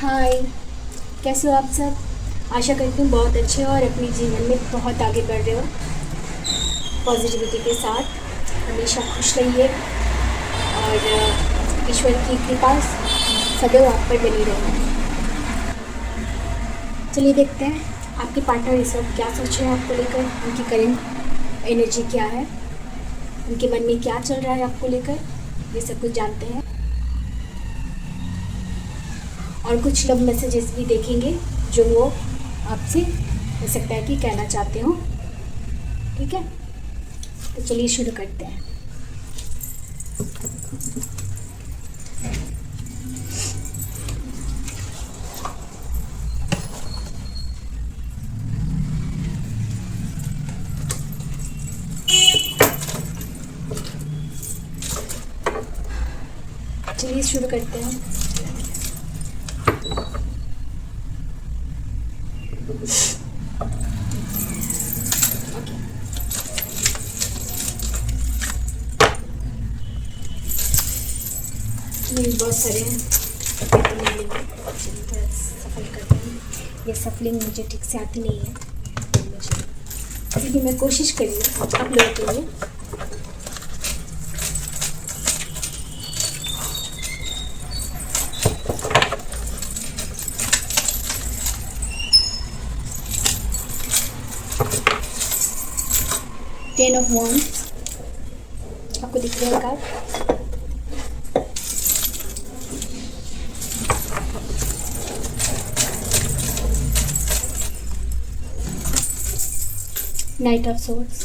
हाय, कैसे हो आप सब। आशा करती हूँ बहुत अच्छे हो और अपने जीवन में बहुत आगे बढ़ रहे हो। पॉजिटिविटी के साथ हमेशा खुश रहिए और ईश्वर की कृपा सदैव आप पर बनी रहे। चलिए देखते हैं आपके पार्टनर इस वक्त क्या सोच रहे हैं आपको लेकर, उनकी करंट एनर्जी क्या है, उनके मन में क्या चल रहा है आपको लेकर, ये सब कुछ जानते हैं। और कुछ लव मैसेजेस भी देखेंगे जो वो आपसे हो सकता है कि कहना चाहते हो। ठीक है, तो चलिए शुरू करते हैं। चलिए शुरू करते हैं। ओके, चलिए बहुत सारे हैं तो मैं लेंगे। चलिए थोड़ा सफल करते हैं। ये सफलिंग मुझे ठीक से आती नहीं है, मुझे क्योंकि मैं कोशिश करी आप लोगों के लिए। 10 of Wands आपको दिख रहा है card. Knight of Swords,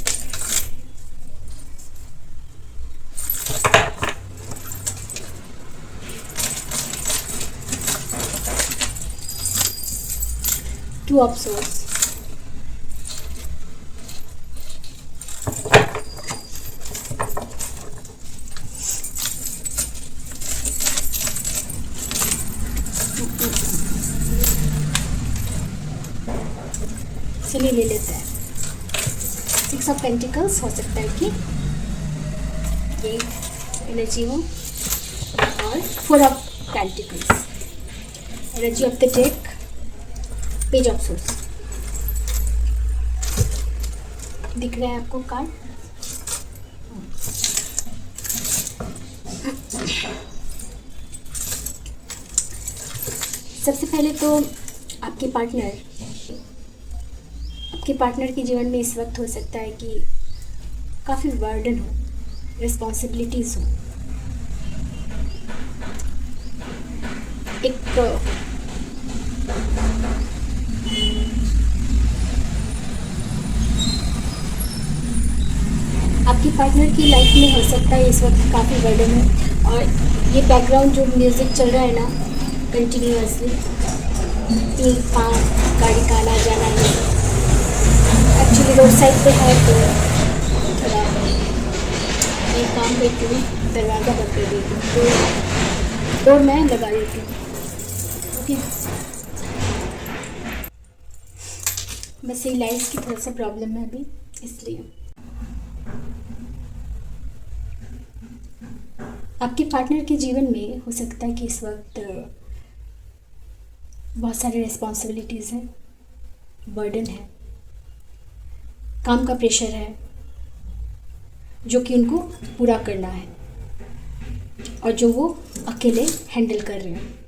Two of Swords, चलिए ले लेते हैं। 6 of Pentacles, हो सकता है कि ये एनर्जी हो, और 4 of Pentacles, energy of the deck, page of source दिख रहा है आपको कार्ड। सबसे पहले तो आपके पार्टनर के जीवन में इस वक्त हो सकता है कि काफ़ी बर्डन हो, रिस्पॉन्सिबिलिटीज़ हो। एक आपके पार्टनर की लाइफ में हो सकता है इस वक्त काफ़ी बर्डन है। और ये बैकग्राउंड जो म्यूज़िक चल रहा है ना कंटिन्यूअसली, 3-5 गाड़ी का आना जाना है। एक्चुअली रोड साइड पे है तो थोड़ा एक काम करती हूँ, दरवाज़ा बंद कर देती हूँ तो डोर मैं लगा देती हूँ। ओके, बस ये लाइट्स की थोड़ा सा प्रॉब्लम है अभी, इसलिए। आपके पार्टनर के जीवन में हो सकता है कि इस वक्त बहुत सारे रिस्पॉन्सिबिलिटीज़ हैं, बर्डन है, काम का प्रेशर है जो कि उनको पूरा करना है और जो वो अकेले हैंडल कर रहे हैं।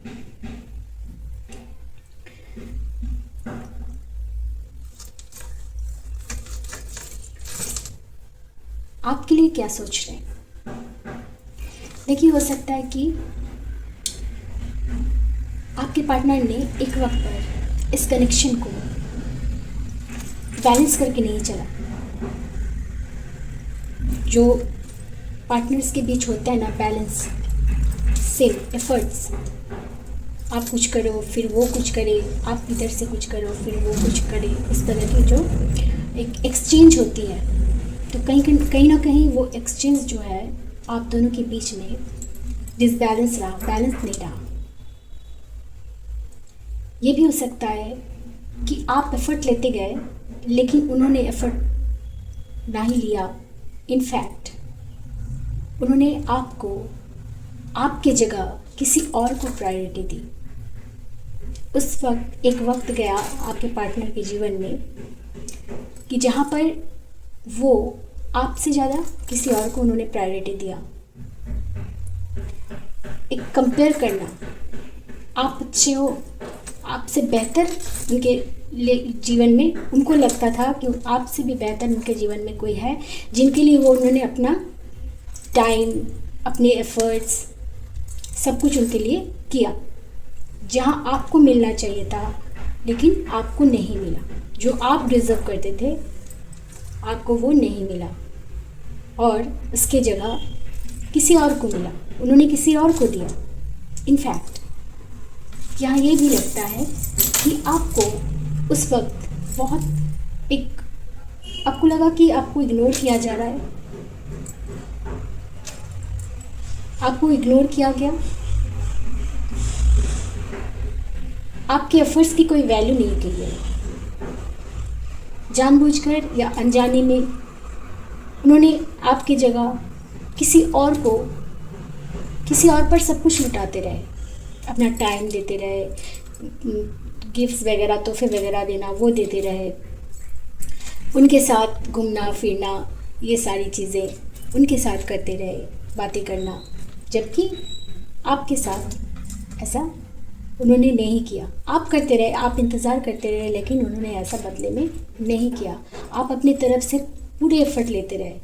आपके लिए क्या सोच रहे हैं? देखिए, हो सकता है कि आपके पार्टनर ने एक वक्त पर इस कनेक्शन को बैलेंस करके नहीं चला। जो पार्टनर्स के बीच होता है ना बैलेंस, सेम एफर्ट्स, आप कुछ करो फिर वो कुछ करे, आप इधर से कुछ करो फिर वो कुछ करे, इस तरह की जो एक एक्सचेंज होती है, तो कहीं ना कहीं वो एक्सचेंज जो है आप दोनों के बीच में डिसबैलेंस रहा, बैलेंस नहीं रहा। ये भी हो सकता है कि आप एफर्ट लेते गए लेकिन उन्होंने एफर्ट ना ही लिया। इनफैक्ट उन्होंने आपको आपके जगह किसी और को प्रायोरिटी दी। उस वक्त एक वक्त गया आपके पार्टनर के जीवन में कि जहाँ पर वो आपसे ज़्यादा किसी और को उन्होंने प्रायोरिटी दिया। एक कंपेयर करना, आप अच्छे हो, आपसे बेहतर उनके जीवन में, उनको लगता था कि आपसे भी बेहतर उनके जीवन में कोई है जिनके लिए वो उन्होंने अपना टाइम, अपने एफर्ट्स, सब कुछ उनके लिए किया। जहाँ आपको मिलना चाहिए था लेकिन आपको नहीं मिला, जो आप डिज़र्व करते थे आपको वो नहीं मिला और उसके जगह किसी और को मिला, उन्होंने किसी और को दिया। इनफैक्ट यहाँ ये भी लगता है कि आपको उस वक्त बहुत आपको लगा कि आपको इग्नोर किया जा रहा है, आपको इग्नोर किया गया, आपके एफर्ट्स की कोई वैल्यू नहीं की गई। जानबूझकर या अनजाने में उन्होंने आपकी जगह किसी और पर सब कुछ लुटाते रहे, अपना टाइम देते रहे, गिफ्ट्स वगैरह, तोहफे वगैरह देना वो देते रहे, उनके साथ घूमना फिरना, ये सारी चीज़ें उनके साथ करते रहे, बातें करना, जबकि आपके साथ ऐसा उन्होंने नहीं किया। आप करते रहे, आप इंतज़ार करते रहे, लेकिन उन्होंने ऐसा बदले में नहीं किया। आप अपनी तरफ से पूरे एफर्ट लेते रहे,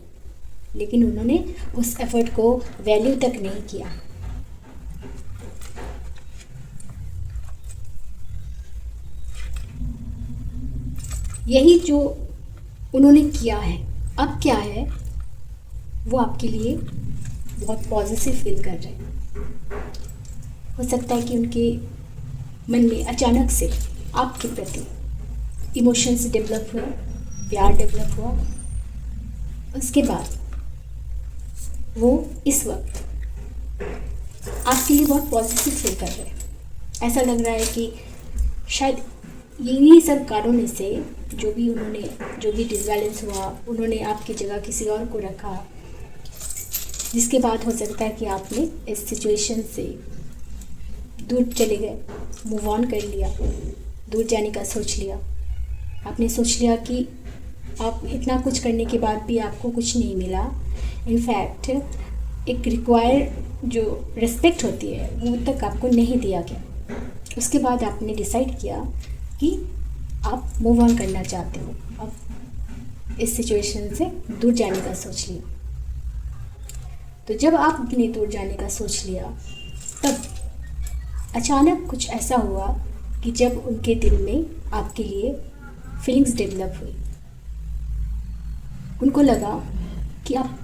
लेकिन उन्होंने उस एफर्ट को वैल्यू तक नहीं किया। यही जो उन्होंने किया है, अब क्या है, वो आपके लिए बहुत पॉजिटिव फील कर रहे हैं। हो सकता है कि उनके मन में अचानक से आपके प्रति इमोशंस डेवलप हुआ, प्यार डेवलप हुआ। उसके बाद वो इस वक्त आपके लिए बहुत पॉजिटिव फील कर रहे हैं। ऐसा लग रहा है कि शायद यही सब कारणों से जो भी डिसबैलेंस हुआ, उन्होंने आपकी जगह किसी और को रखा, जिसके बाद हो सकता है कि आपने इस सिचुएशन से दूर चले गए, मूव ऑन कर लिया, दूर जाने का सोच लिया। आपने सोच लिया कि आप इतना कुछ करने के बाद भी आपको कुछ नहीं मिला। इनफैक्ट एक रिक्वायर जो रिस्पेक्ट होती है वो तक आपको नहीं दिया गया। उसके बाद आपने डिसाइड किया कि आप मूव ऑन करना चाहते हो, अब इस सिचुएशन से दूर जाने का सोच लिया। तो जब आपने दूर जाने का सोच लिया, तब अचानक कुछ ऐसा हुआ कि जब उनके दिल में आपके लिए फीलिंग्स डेवलप हुई। उनको लगा कि आप,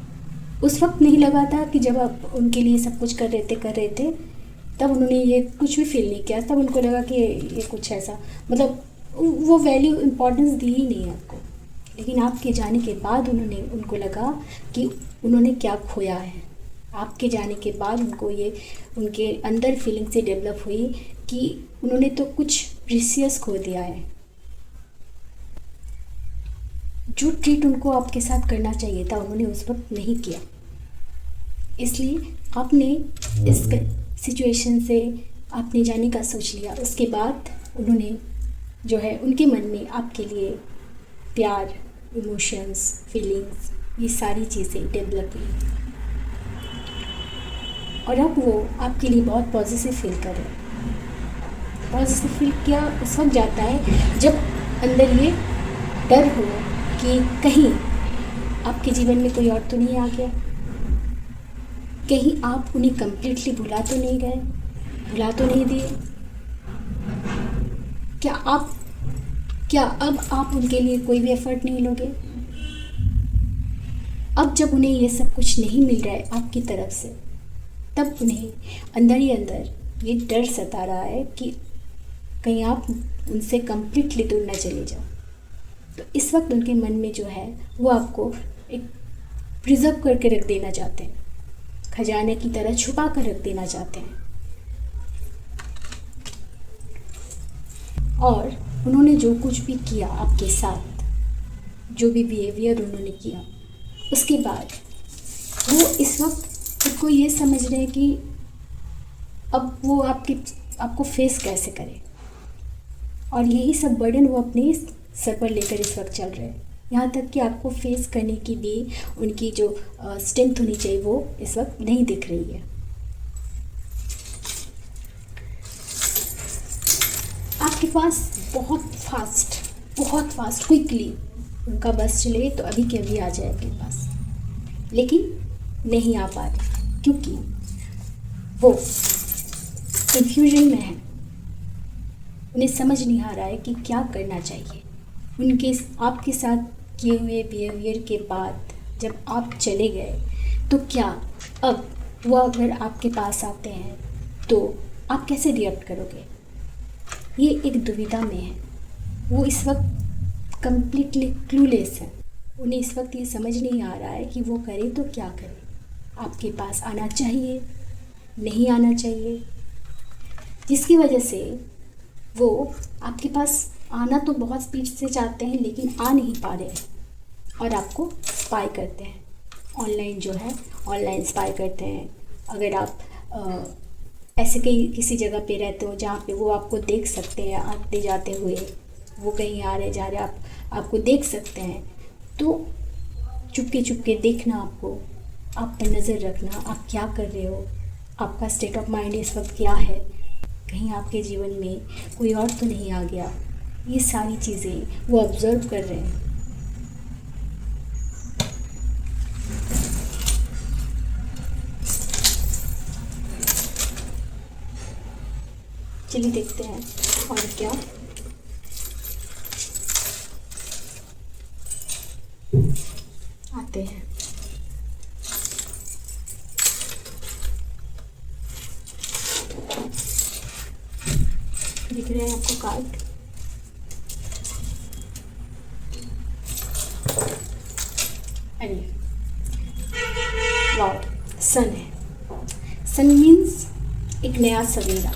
उस वक्त नहीं लगा था कि जब आप उनके लिए सब कुछ कर रहे थे तब उन्होंने ये कुछ भी फील नहीं किया। तब उनको लगा कि ये कुछ ऐसा, मतलब वो वैल्यू इम्पोर्टेंस दी ही नहीं आपको। लेकिन आपके जाने के बाद उनको लगा कि उन्होंने क्या खोया है। आपके जाने के बाद उनके अंदर फीलिंग से डेवलप हुई कि उन्होंने तो कुछ प्रीशियस खो दिया है। जो ट्रीट उनको आपके साथ करना चाहिए था उन्होंने उस वक्त नहीं किया। इसलिए आपने इस सिचुएशन से आपने जाने का सोच लिया। उसके बाद उन्होंने जो है उनके मन में आपके लिए प्यार, इमोशंस, फीलिंग्स, ये सारी चीज़ें डेवलप हुई और अब वो आपके लिए बहुत पॉजिटिव फील कर रहे हैं। पॉजिटिव फील किया उस वक्त जाता है जब अंदर ये डर हो कि कहीं आपके जीवन में कोई और तो नहीं आ गया, कहीं आप उन्हें कम्प्लीटली भुला तो नहीं गए, भुला तो नहीं दिए। क्या अब आप उनके लिए कोई भी एफर्ट नहीं लोगे? अब जब उन्हें ये सब कुछ नहीं मिल रहा है आपकी तरफ से, तब उन्हें अंदर ही अंदर ये डर सता रहा है कि कहीं आप उनसे कम्प्लीटली दूर न चले जाओ। तो इस वक्त उनके मन में जो है वो आपको एक प्रिजर्व करके रख देना चाहते हैं, खजाने की तरह छुपा कर रख देना चाहते हैं। और उन्होंने जो कुछ भी किया आपके साथ, जो भी बिहेवियर उन्होंने किया, उसके बाद वो इस वक्त खुद को ये समझ रहे हैं कि अब वो आपको फेस कैसे करे, और यही सब बर्डन वो अपने सर पर लेकर इस वक्त चल रहे हैं। यहाँ तक कि आपको फेस करने की भी उनकी जो स्ट्रेंथ होनी चाहिए वो इस वक्त नहीं दिख रही है। आपके पास बहुत फास्ट क्विकली उनका बस चले तो अभी के अभी आ जाए आपके पास, लेकिन नहीं आ पा रहे क्योंकि वो कन्फ्यूजन में है। उन्हें समझ नहीं आ रहा है कि क्या करना चाहिए। उनके आपके साथ किए हुए बिहेवियर के बाद जब आप चले गए तो क्या अब वो अगर आपके पास आते हैं तो आप कैसे रिएक्ट करोगे? ये एक दुविधा में है। वो इस वक्त कंप्लीटली क्लूलेस है। उन्हें इस वक्त ये समझ नहीं आ रहा है कि वो करे तो क्या करे। आपके पास आना चाहिए, नहीं आना चाहिए, जिसकी वजह से वो आपके पास आना तो बहुत स्पीड से चाहते हैं लेकिन आ नहीं पा रहे हैं और आपको स्पाई करते हैं। ऑनलाइन जो है ऑनलाइन स्पाई करते हैं। अगर आप ऐसे कहीं किसी जगह पे रहते हो जहाँ पे वो आपको देख सकते हैं आते जाते हुए, वो कहीं आ रहे जा रहे आपको देख सकते हैं, तो चुपके चुपके देखना, आपको आप पर नज़र रखना, आप क्या कर रहे हो, आपका स्टेट ऑफ माइंड इस वक्त क्या है, कहीं आपके जीवन में कोई और तो नहीं आ गया। ये सारी चीज़ें वो ऑब्ज़र्व कर रहे हैं। चलिए देखते हैं और क्या आते हैं। दिख रहे हैं आपको कार्ड? अरे वाह, सन है। सन मीन्स एक नया सवेरा,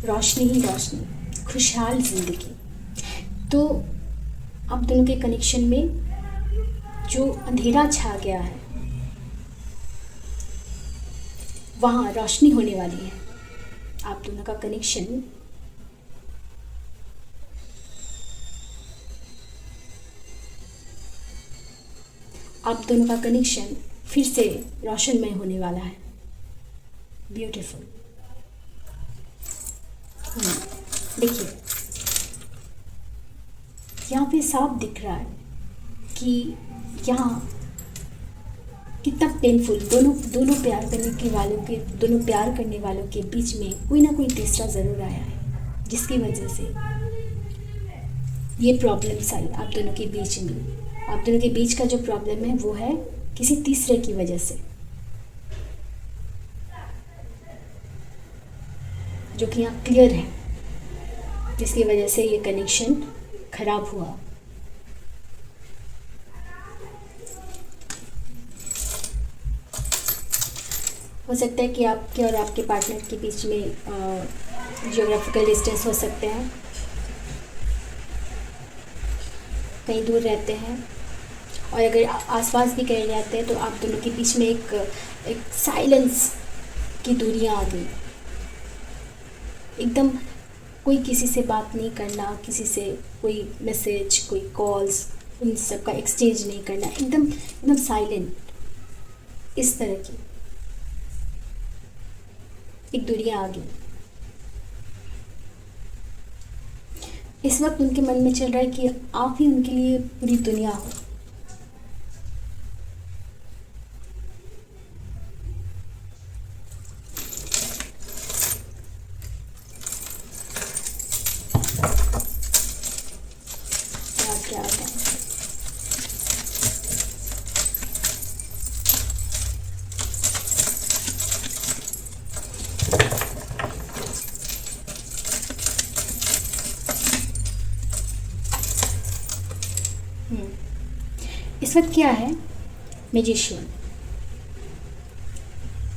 रोशनी ही रोशनी, खुशहाल ज़िंदगी। तो आप दोनों के कनेक्शन में जो अंधेरा छा गया है वहाँ रोशनी होने वाली है। आप दोनों का कनेक्शन फिर से रोशनमय होने वाला है। ब्यूटीफुल। देखिए यहाँ पे साफ दिख रहा है कि यहाँ कितना पेनफुल दोनों प्यार करने वालों के बीच में कोई ना कोई तीसरा ज़रूर आया है, जिसकी वजह से ये प्रॉब्लम्स आई आप दोनों के बीच में। आप दोनों के बीच का जो प्रॉब्लम है वो है किसी तीसरे की वजह से, जो कि यहाँ क्लियर है, जिसकी वजह से ये कनेक्शन खराब हुआ। हो सकता है कि आपके और आपके पार्टनर के बीच में जियोग्राफिकल डिस्टेंस हो सकते हैं, कहीं दूर रहते हैं, और अगर आसपास भी कहीं रहते हैं तो आप दोनों के बीच में एक साइलेंस की दूरियां आ गई। एकदम कोई किसी से बात नहीं करना, किसी से कोई मैसेज, कोई कॉल्स, उन सब का एक्सचेंज नहीं करना, एकदम साइलेंट, इस तरह की एक दूरियां आ गई। इस वक्त उनके मन में चल रहा है कि आप ही उनके लिए पूरी दुनिया हो। क्या होता है? इस वक्त क्या है? मैजिशियन।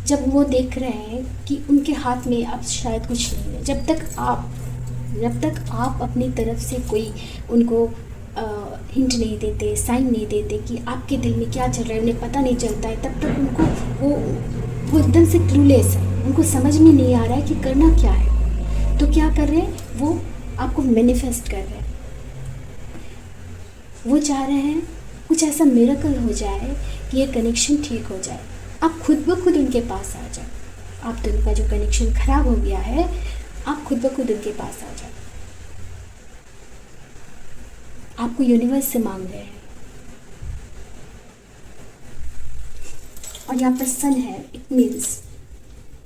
जब वो देख रहे हैं कि उनके हाथ में अब शायद कुछ नहीं है, जब तक आप अपनी तरफ से कोई उनको हिंट नहीं देते, साइन नहीं देते कि आपके दिल में क्या चल रहा है, उन्हें पता नहीं चलता है, तब तक उनको वो एकदम से क्लूलेस है। उनको समझ में नहीं आ रहा है कि करना क्या है। तो क्या कर रहे हैं? वो आपको मैनिफेस्ट कर रहे हैं। वो चाह रहे हैं कुछ ऐसा मिरेकल हो जाए कि ये कनेक्शन ठीक हो जाए, आप खुद ब खुद उनके पास आ जाओ। आप दोनों का जो कनेक्शन खराब हो गया है, आप खुद ब खुद उनके पास आ जाओ। आपको यूनिवर्स से मांग रहे हैं। और यहाँ पर सन है, इट मीन्स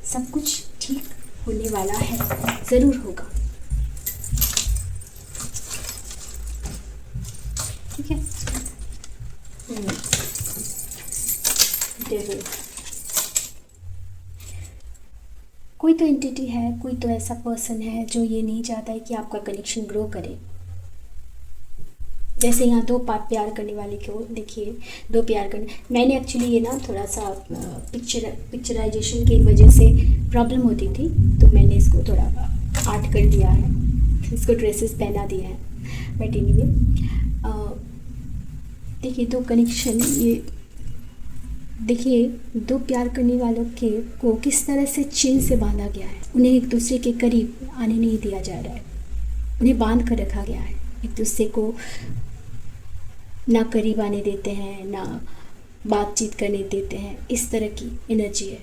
सब कुछ ठीक होने वाला है, ज़रूर होगा। ठीक है। डेविल, कोई तो एंटिटी है, कोई तो ऐसा पर्सन है जो ये नहीं चाहता है कि आपका कनेक्शन ग्रो करे। जैसे यहाँ दो प्यार करने वाले को देखिए, दो प्यार करने, मैंने एक्चुअली ये ना थोड़ा सा पिक्चराइजेशन की वजह से प्रॉब्लम होती थी, तो मैंने इसको थोड़ा आर्ट कर दिया है, इसको ड्रेसेस पहना दिया है। बट एनीवे, देखिए दो कनेक्शन, ये देखिए दो प्यार करने वालों के को किस तरह से चेन से बांधा गया है। उन्हें एक दूसरे के करीब आने नहीं दिया जा रहा है, उन्हें बांध कर रखा गया है। एक दूसरे को ना करीब आने देते हैं, ना बातचीत करने देते हैं। इस तरह की एनर्जी है,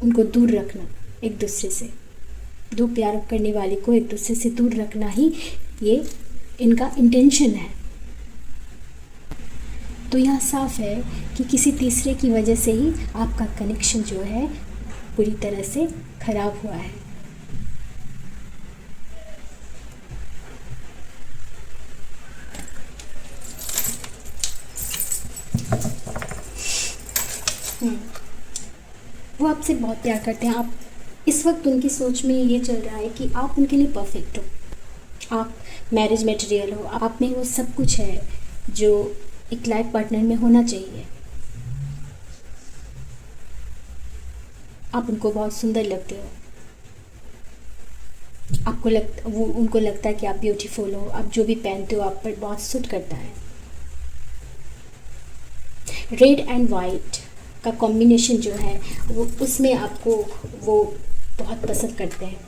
उनको दूर रखना एक दूसरे से। दो प्यार करने वाले को एक दूसरे से दूर रखना ही ये इनका इंटेंशन है। तो यहाँ साफ है कि किसी तीसरे की वजह से ही आपका कनेक्शन जो है पूरी तरह से खराब हुआ है। वो आपसे बहुत प्यार करते हैं। आप इस वक्त उनकी सोच में ये चल रहा है कि आप उनके लिए परफेक्ट हो, आप मैरिज मटेरियल हो, आप में वो सब कुछ है जो एक लाइफ पार्टनर में होना चाहिए। आप उनको बहुत सुंदर लगते हो, वो उनको लगता है कि आप ब्यूटीफुल हो, आप जो भी पहनते हो आप पर बहुत सूट करता है। रेड एंड वाइट का कॉम्बिनेशन जो है वो, उसमें आपको वो बहुत पसंद करते हैं।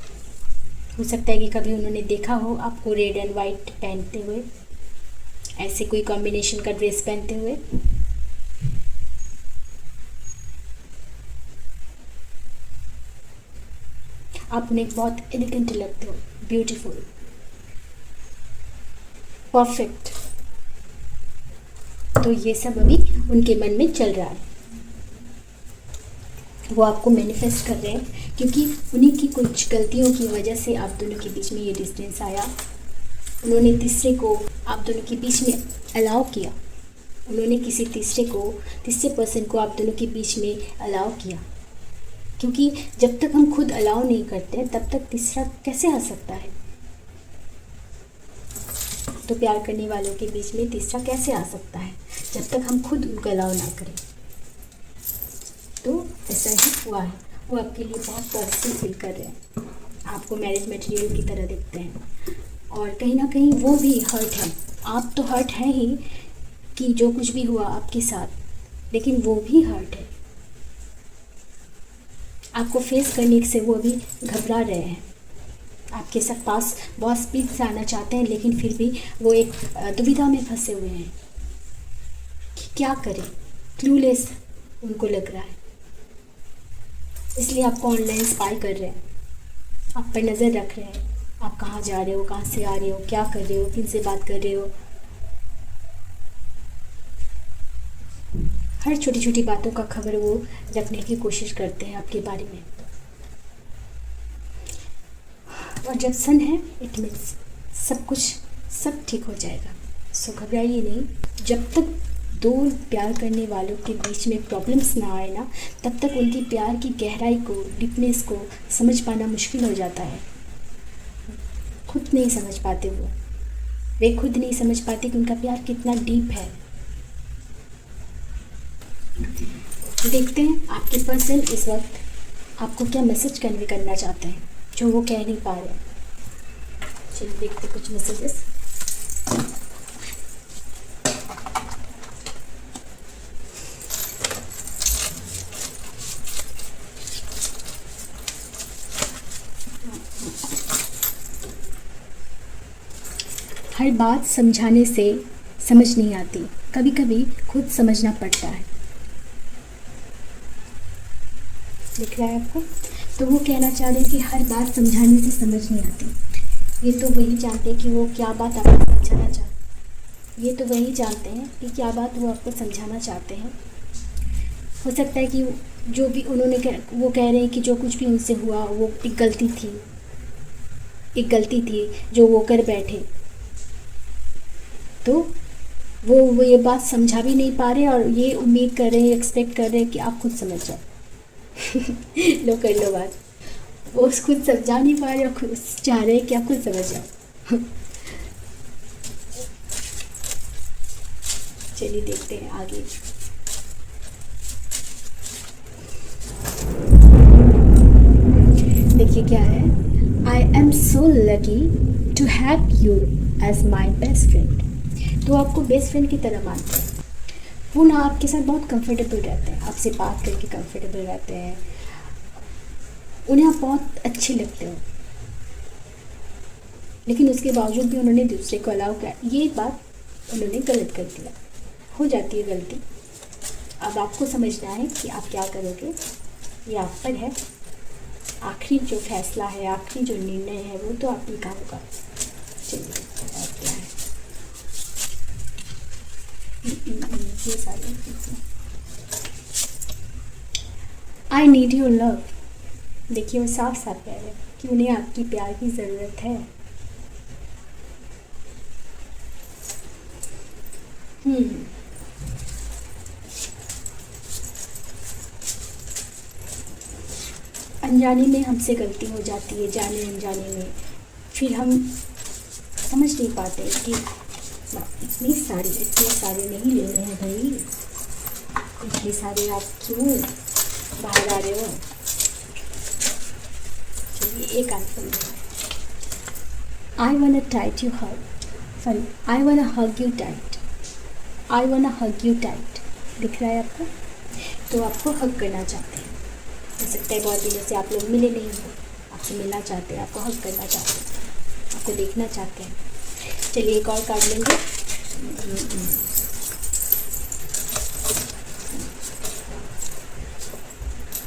हो सकता है कि कभी उन्होंने देखा हो आपको रेड एंड वाइट पहनते हुए, ऐसे कोई कॉम्बिनेशन का ड्रेस पहनते हुए। आप उन्हें बहुत एलिगेंट लगते हो, ब्यूटीफुल, परफेक्ट। तो ये सब अभी उनके मन में चल रहा है। वो आपको मैनिफेस्ट कर रहे हैं क्योंकि उन्हीं की कुछ गलतियों की वजह से आप दोनों के बीच में ये डिस्टेंस आया। उन्होंने तीसरे को आप दोनों के बीच में अलाउ किया, उन्होंने किसी तीसरे पर्सन को आप दोनों के बीच में अलाउ किया। क्योंकि जब तक हम खुद अलाउ नहीं करते तब तक तीसरा कैसे आ सकता है। तो प्यार करने वालों के बीच में तीसरा कैसे आ सकता है जब तक हम खुद उनको अलाउ ना करें। तो ऐसा ही हुआ है। वो आपके लिए बहुत पॉजिटिव फील कर रहे हैं, आपको मैरिज मटेरियल की तरह दिखते हैं। और कहीं ना कहीं वो भी हर्ट है। आप तो हर्ट हैं ही कि जो कुछ भी हुआ आपके साथ, लेकिन वो भी हर्ट है। आपको फेस करने से वो भी घबरा रहे हैं। आपके साथ पास बहुत स्पीड से आना चाहते हैं, लेकिन फिर भी वो एक दुविधा में फंसे हुए हैं कि क्या करें, क्लूलेस उनको लग रहा है। इसलिए आपको ऑनलाइन स्पाई कर रहे हैं, आप पर नज़र रख रहे हैं। आप कहाँ जा रहे हो, कहाँ से आ रहे हो, क्या कर रहे हो, किन से बात कर रहे हो। हर छोटी छोटी बातों का खबर वो रखने की कोशिश करते हैं आपके बारे में। और जब सन है, इट मीन्स सब ठीक हो जाएगा। सो घबराइए नहीं। जब तक दो प्यार करने वालों के बीच में प्रॉब्लम्स ना आए ना, तब तक उनकी प्यार की गहराई को, डीपनेस को समझ पाना मुश्किल हो जाता है। खुद नहीं समझ पाते वे खुद नहीं समझ पाते कि उनका प्यार कितना डीप है। देखते हैं आपके पर्सन इस वक्त आपको क्या मैसेज कन्वे करना चाहते हैं जो वो कह नहीं पा रहे। चलिए देखते कुछ मैसेजेस। हर बात समझाने से समझ नहीं आती, कभी कभी खुद समझना पड़ता है। दिख रहा है आपको? तो वो कहना चाह रहे हैं कि हर बात समझाने से समझ नहीं आती। ये तो वही जानते हैं कि वो क्या बात आपको समझाना चाहते हैं। ये तो वही जानते हैं कि क्या बात वो आपको समझाना चाहते हैं। हो सकता है कि जो भी वो कह रहे हैं कि जो कुछ भी उनसे हुआ वो एक गलती थी जो वो कर बैठे। तो वो ये बात समझा भी नहीं पा रहे और ये उम्मीद कर रहे हैं, एक्सपेक्ट कर रहे हैं कि आप खुद समझ जाओ। लो कर लो बात। वो खुद समझा नहीं पा रहे और खुद चाह रहे हैं कि आप खुद समझ जाओ। चलिए देखते हैं आगे। देखिए क्या है, I am so lucky to have you as my best friend. तो आपको बेस्ट फ्रेंड की तरह मानते हैं। वो ना आपके साथ बहुत कंफर्टेबल रहते हैं, आपसे बात करके कंफर्टेबल रहते हैं, उन्हें आप बहुत अच्छे लगते हो। लेकिन उसके बावजूद भी उन्होंने दूसरे को अलाउ किया। ये बात उन्होंने गलत कर दिया। हो जाती है गलती। अब आपको समझना है कि आप क्या करोगे, ये आप पर है। आखिरी जो फैसला है, आखिरी जो निर्णय है, वो तो आप ही का होगा। चलिए और क्या है, ये सारी आई नीड योर लव। देखिए वो साफ साफ कह रहे हैं कि उन्हें आपकी प्यार की ज़रूरत है। अनजाने में हमसे गलती हो जाती है, जाने अनजाने में। फिर हम समझ नहीं पाते कि इतने सारे नहीं ले रहे हैं भाई, इतने सारे आप क्यों बाहर आ रहे हो। चलिए एक आंसर है, आई वाना टाइट यू हग, आई वाना हग यू टाइट, आई वाना हग यू टाइट। दिख रहा है आपको? तो आपको हग करना चाहते हैं। हो सकता है बहुत दिनों से आप लोग मिले नहीं हो, आपसे मिलना चाहते हैं, आपको हग करना चाहते हैं, आपको देखना चाहते हैं। चलिए एक और कार्ड लेंगे।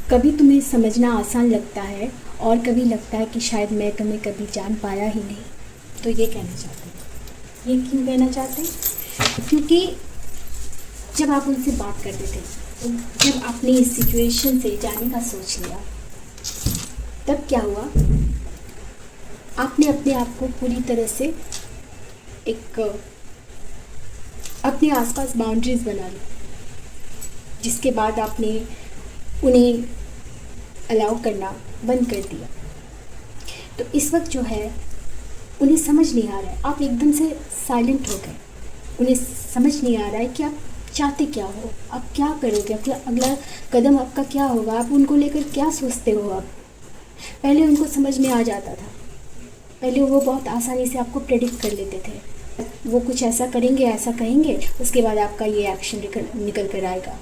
कभी तुम्हें समझना आसान लगता है और कभी लगता है कि शायद मैं तुम्हें कभी जान पाया ही नहीं। तो ये कहना चाहते हैं। ये क्यों कहना चाहते हैं? क्योंकि जब आप उनसे बात करते थे, तो जब आपने इस सिचुएशन से जाने का सोच लिया, तब क्या हुआ, आपने अपने आप को पूरी तरह से एक अपने आसपास बाउंड्रीज बना ली, जिसके बाद आपने उन्हें अलाउ करना बंद कर दिया। तो इस वक्त जो है उन्हें समझ नहीं आ रहा है, आप एकदम से साइलेंट हो गए। उन्हें समझ नहीं आ रहा है कि आप चाहते क्या हो, आप क्या करोगे, आपका अगला कदम आपका क्या होगा, आप उनको लेकर क्या सोचते हो। आप पहले उनको समझ में आ जाता था, पहले वो बहुत आसानी से आपको प्रेडिक्ट कर लेते थे। वो कुछ ऐसा करेंगे, ऐसा कहेंगे, उसके बाद आपका ये एक्शन निकल कर आएगा।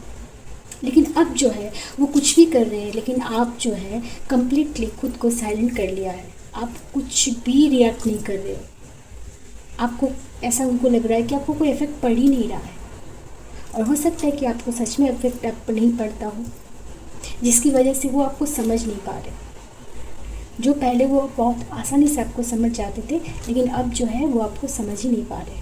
लेकिन अब जो है वो कुछ भी कर रहे हैं, लेकिन आप जो है कम्प्लीटली खुद को साइलेंट कर लिया है। आप कुछ भी रिएक्ट नहीं कर रहे हो। आपको ऐसा उनको लग रहा है कि आपको कोई इफेक्ट पड़ ही नहीं रहा है। और हो सकता है कि आपको सच में इफेक्ट आप नहीं पड़ता हो, जिसकी वजह से वो आपको समझ नहीं पा रहे। जो पहले वो बहुत आसानी से आपको समझ जाते थे, लेकिन अब जो है वो आपको समझ ही नहीं पा रहे।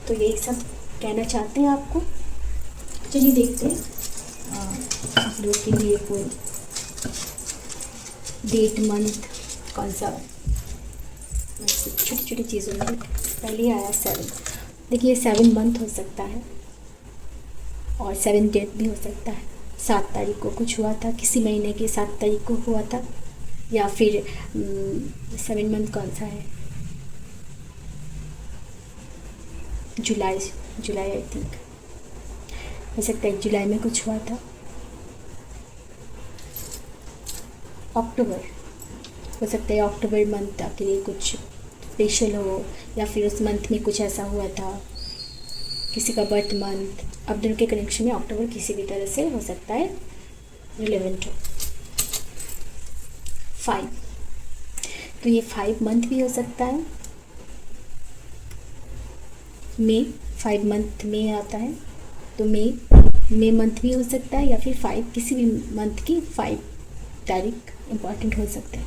तो यही सब कहना चाहते हैं आपको। चलिए देखते हैं आप लोग के लिए कोई डेट, मंथ कौन सा। छोटी छोटी चीज़ों में पहले आया 7। देखिए 7 मंथ हो सकता है और 7 डेट भी हो सकता है। 7 तारीख को कुछ हुआ था, किसी महीने की 7 तारीख को हुआ था, या फिर 7 मंथ कौन सा है, जुलाई आई थिंक। हो सकता है जुलाई में कुछ हुआ था। अक्टूबर, हो सकता है अक्टूबर मंथ आपके लिए कुछ स्पेशल हो, या फिर उस मंथ में कुछ ऐसा हुआ था, किसी का बर्थ मंथ। अब दोनों के कनेक्शन में अक्टूबर किसी भी तरह से हो सकता है रिलेवेंट हो। 5, तो ये 5 मंथ भी हो सकता है, मे 5 मंथ में आता है, तो मे मंथ भी हो सकता है, या फिर 5 किसी भी मंथ की 5 तारीख इम्पॉर्टेंट हो सकता है।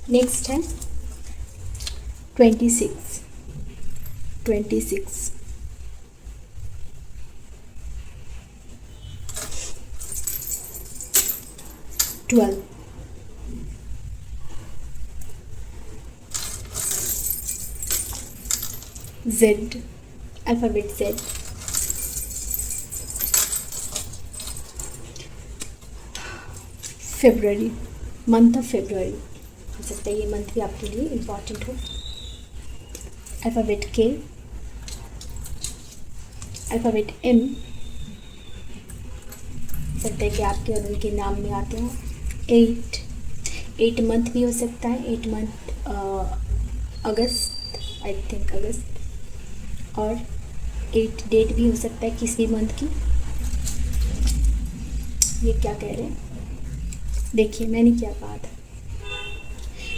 नेक्स्ट है 26 12 Z, alphabet Z, February, month of February हो सकता है, ये मंथ भी आपके लिए इम्पॉर्टेंट हो। अल्फ़ाबेट K, अल्फ़ाबेट M, हो सकता है कि आपके और उनके नाम में आते हों। 8 मंथ भी हो सकता है, 8 मंथ अगस्त, आई थिंक अगस्त, और 8 डेट भी हो सकता है किसी मंथ की। ये क्या कह रहे हैं, देखिए मैंने क्या कहा था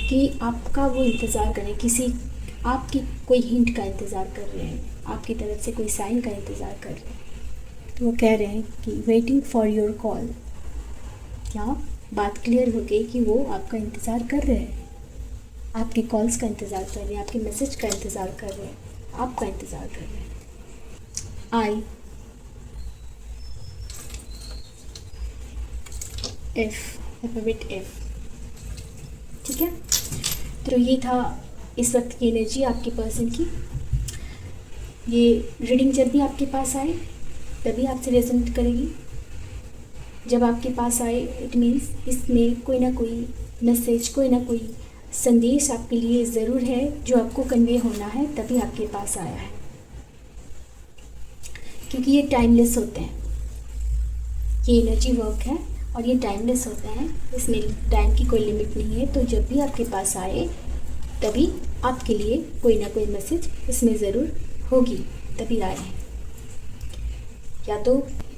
कि आपका वो इंतज़ार करें, किसी आपकी कोई हिंट का इंतज़ार कर रहे हैं, आपकी तरफ से कोई साइन का इंतज़ार कर रहे हैं। तो वो कह रहे हैं कि वेटिंग फॉर योर कॉल। क्या बात क्लियर हो गई कि वो आपका इंतज़ार कर रहे हैं, आपकी कॉल्स का इंतज़ार कर रहे हैं, आपके मैसेज का इंतज़ार कर रहे हैं, आपका इंतज़ार कर रहे हैं। आई, एफ, अल्फ़ाबेट F, ठीक है। तो ये था इस वक्त की एनर्जी आपके पर्सन की। ये रीडिंग जब भी आपके पास आए तभी आपसे रेजोनेट करेगी। जब आपके पास आए इट मीन्स इसमें कोई ना कोई मैसेज, कोई ना कोई संदेश आपके लिए ज़रूर है जो आपको कन्वे होना है, तभी आपके पास आया है। क्योंकि ये टाइमलेस होते हैं, ये एनर्जी वर्क है और ये टाइमलेस होते हैं, इसमें टाइम की कोई लिमिट नहीं है। तो जब भी आपके पास आए तभी आपके लिए कोई ना कोई मैसेज इसमें ज़रूर होगी, तभी आए हैं। या तो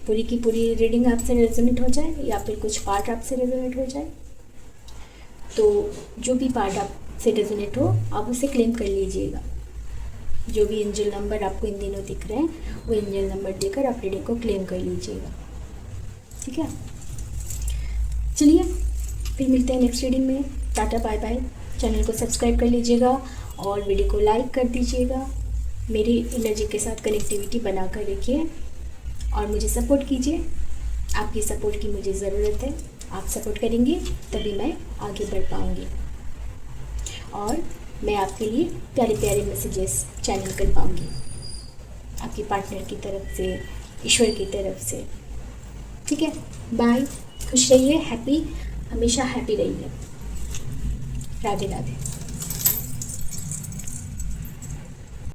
पूरी की पूरी रीडिंग आपसे रेजोनेट हो जाए या फिर कुछ पार्ट आपसे रेजोनेट हो जाए। तो जो भी पार्ट आपसे रेजोनेट हो आप उसे क्लेम कर लीजिएगा। जो भी एंजल नंबर आपको इन दिनों दिख रहे हैं वो एंजल नंबर देकर आप रीडिंग को क्लेम कर लीजिएगा, ठीक है। चलिए फिर मिलते हैं नेक्स्ट रीडिंग में। Tata bye bye. चैनल को सब्सक्राइब कर लीजिएगा और वीडियो को लाइक कर दीजिएगा। मेरी एनर्जी के साथ कनेक्टिविटी बना कर रखिए और मुझे सपोर्ट कीजिए। आपकी सपोर्ट की मुझे ज़रूरत है। आप सपोर्ट करेंगे तभी मैं आगे बढ़ पाऊँगी और मैं आपके लिए प्यारे प्यारे मैसेजेस चैनल कर पाऊँगी, आपके पार्टनर की तरफ से, ईश्वर की तरफ से, ठीक है। बाय, खुश रहिए, हैप्पी, हमेशा हैप्पी रहिए। राधे राधे।